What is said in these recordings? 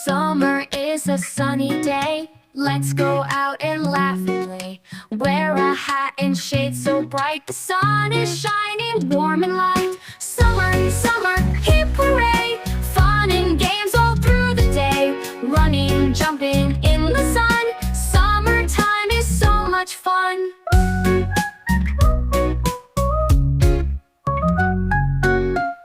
Summer is a sunny day. Let's go out and laugh and play. Wear a hat and shades so bright. The sun is shining warm and light. Summer, summer, hip hooray! Fun and games all through the day. Running, jumping in the sun. Summertime is so much fun.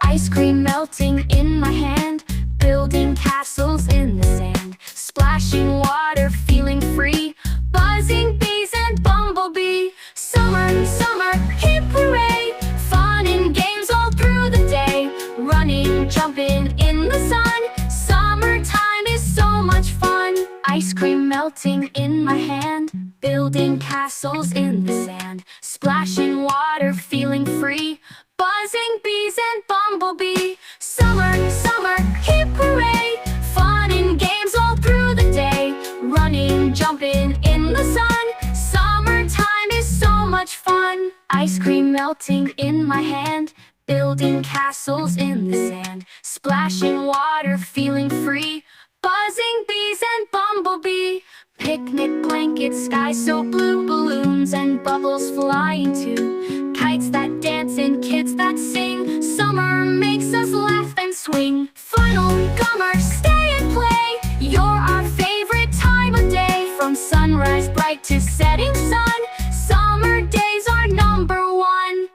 Ice cream melting in my hand. Building castles in the sand. Splashing water, feeling free. Buzzing bees and bumblebee. Summer, summer, hip hooray! Fun and games all through the day. Running, jumping in the sun. Summertime is so much fun. Ice cream melting in my hand. Building castles in the sand. Splashing water, feeling free. Buzzing bees and bumblebee. Summer, summer, hip hooray! Fun and games all through the day. Running, jumping in the sun. Summertime is so much fun. Ice cream melting in my hand. Building castles in the sand. Splashing water, feeling free. Buzzing bees and bumblebee. Picnic blankets, sky so blue. Balloons and bubbles flying too. Kites that dance and kids that sing. Summer makes us laugh and swing. Final gummer, stay and play. You're our favorite time of day. From sunrise bright to setting sun. Summer days are number one.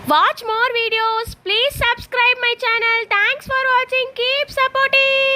Watch more videos. Please subscribe my channel. Thanks for watching. Keep supporting.